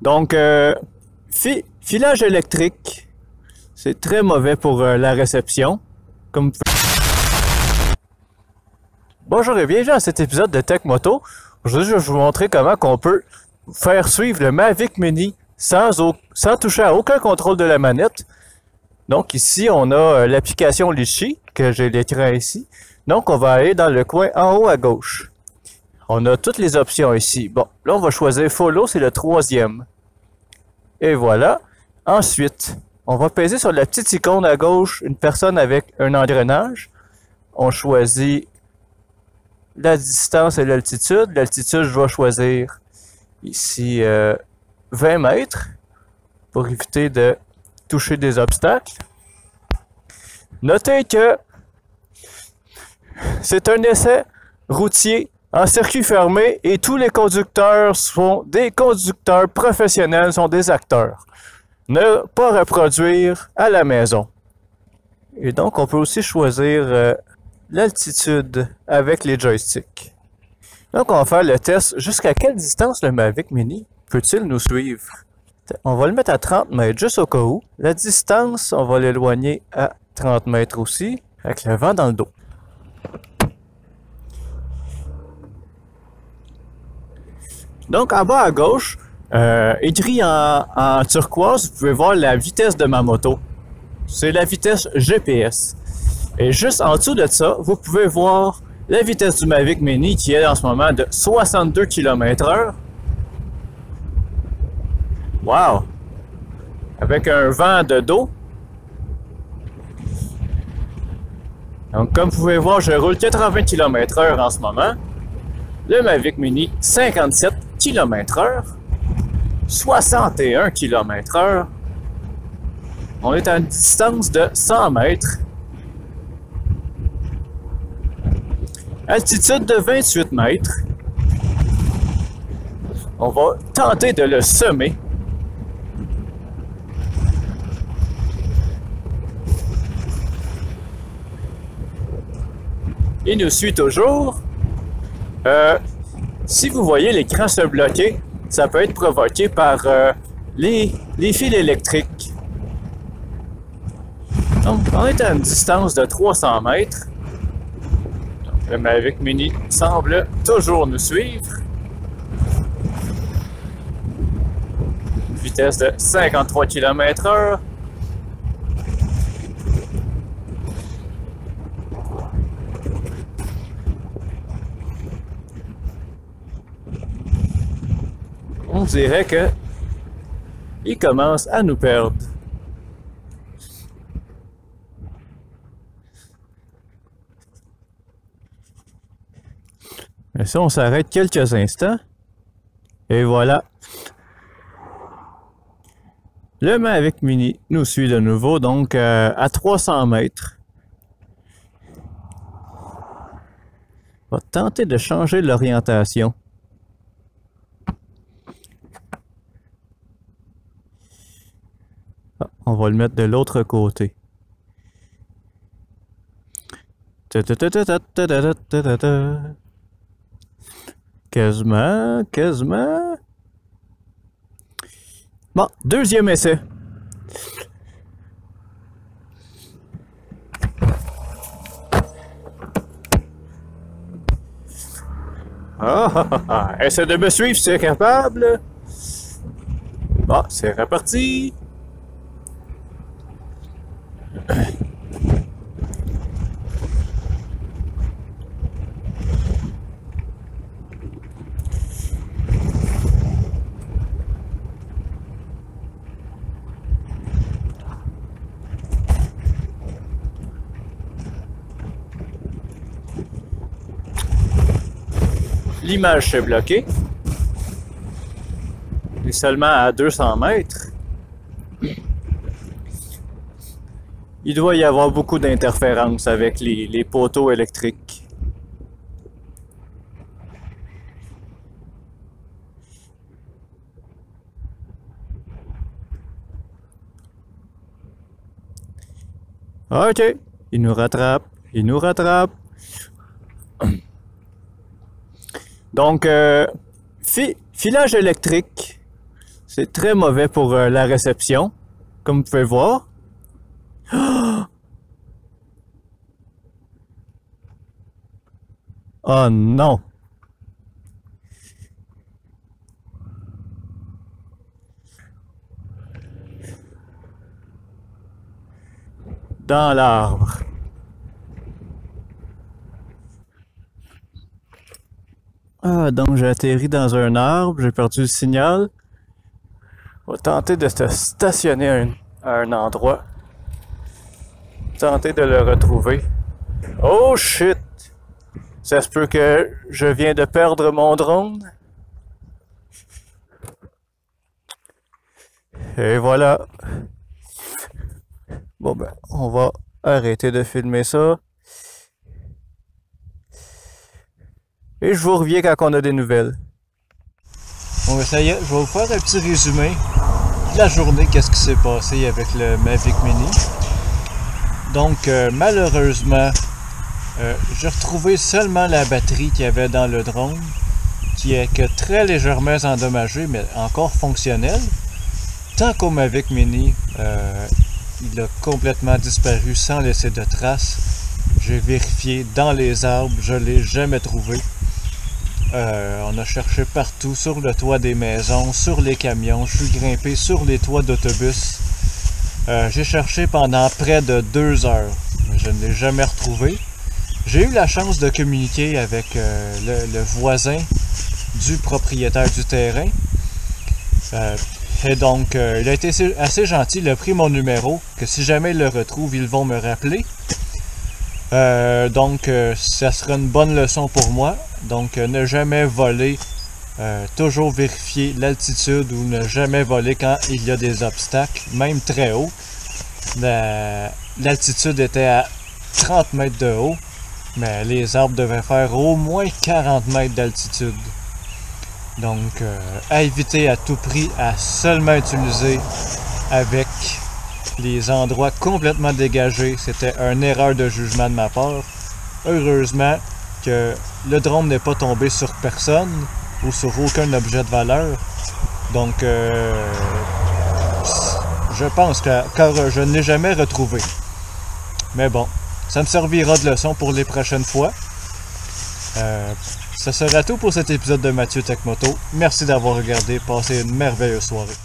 Donc, filage électrique, c'est très mauvais pour la réception. Comme... Bonjour et bienvenue à cet épisode de Tech Moto. Aujourd'hui, je vais vous montrer comment on peut faire suivre le Mavic Mini sans toucher à aucun contrôle de la manette. Donc ici, on a l'application Litchi, que j'ai l'écran ici. Donc, on va aller dans le coin en haut à gauche. On a toutes les options ici. Bon, là, on va choisir Follow, c'est le troisième. Et voilà. Ensuite, on va peser sur la petite icône à gauche, une personne avec un engrenage. On choisit la distance et l'altitude. L'altitude, je vais choisir ici 20 mètres pour éviter de toucher des obstacles. Notez que c'est un essai routier en circuit fermé et tous les conducteurs sont des conducteurs professionnels, sont des acteurs. Ne pas reproduire à la maison. Et donc, on peut aussi choisir l'altitude avec les joysticks. Donc, on va faire le test. Jusqu'à quelle distance le Mavic Mini peut-il nous suivre? On va le mettre à 30 mètres, juste au cas où. La distance, on va l'éloigner à 30 mètres aussi, avec le vent dans le dos. Donc, en bas à gauche, écrit en turquoise, vous pouvez voir la vitesse de ma moto. C'est la vitesse GPS. Et juste en dessous de ça, vous pouvez voir la vitesse du Mavic Mini qui est en ce moment de 62 km/h. Wow! Avec un vent de dos. Donc, comme vous pouvez voir, je roule 80 km/h en ce moment. Le Mavic Mini, 57 km/h. 61 km/h. On est à une distance de 100 mètres. Altitude de 28 mètres. On va tenter de le semer. Il nous suit toujours. Si vous voyez l'écran se bloquer, ça peut être provoqué par les fils électriques. Donc, on est à une distance de 300 mètres. Donc, le Mavic Mini semble toujours nous suivre. Vitesse de 53 km/h. On dirait que il commence à nous perdre. Mais ça, on s'arrête quelques instants. Et voilà. Le Mavic Mini nous suit de nouveau, donc à 300 mètres. On va tenter de changer l'orientation. On va le mettre de l'autre côté. Quasiment. Bon, deuxième essai. Essaie de me suivre si tu es capable. Bon, c'est reparti. L'image s'est bloquée. Il est seulement à 200 mètres. Il doit y avoir beaucoup d'interférences avec les poteaux électriques. OK. Il nous rattrape. Il nous rattrape. Donc, filage électrique, C'est très mauvais pour la réception, comme vous pouvez voir. Oh non! Dans l'arbre. Ah, donc j'ai atterri dans un arbre, j'ai perdu le signal. On va tenter de se stationner à un endroit. Tenter de le retrouver. Oh shit! Ça se peut que je viens de perdre mon drone. Et voilà. Bon ben, on va arrêter de filmer ça. Et je vous reviens quand on a des nouvelles. Bon ben ça y est, je vais vous faire un petit résumé de la journée, qu'est-ce qui s'est passé avec le Mavic Mini. Donc malheureusement, j'ai retrouvé seulement la batterie qu'il y avait dans le drone, qui est que très légèrement endommagée, mais encore fonctionnelle. Tant qu'au Mavic Mini, il a complètement disparu sans laisser de traces. J'ai vérifié dans les arbres, je ne l'ai jamais trouvé. On a cherché partout, sur le toit des maisons, sur les camions, je suis grimpé sur les toits d'autobus. J'ai cherché pendant près de 2 heures, mais je ne l'ai jamais retrouvé. J'ai eu la chance de communiquer avec le voisin du propriétaire du terrain. Et donc, il a été assez gentil, il a pris mon numéro, que si jamais ils le retrouvent, ils vont me rappeler. Donc, ça sera une bonne leçon pour moi. Donc, ne jamais voler, toujours vérifier l'altitude ou ne jamais voler quand il y a des obstacles, même très haut. L'altitude était à 30 mètres de haut, mais les arbres devaient faire au moins 40 mètres d'altitude. Donc, à éviter à tout prix, à seulement utiliser avec les endroits complètement dégagés. C'était une erreur de jugement de ma part. Heureusement que le drone n'est pas tombé sur personne ou sur aucun objet de valeur. Donc, je pense que car je ne l'ai jamais retrouvé. Mais bon, ça me servira de leçon pour les prochaines fois. Ce sera tout pour cet épisode de Mathieu Tech Moto. Merci d'avoir regardé. Passez une merveilleuse soirée.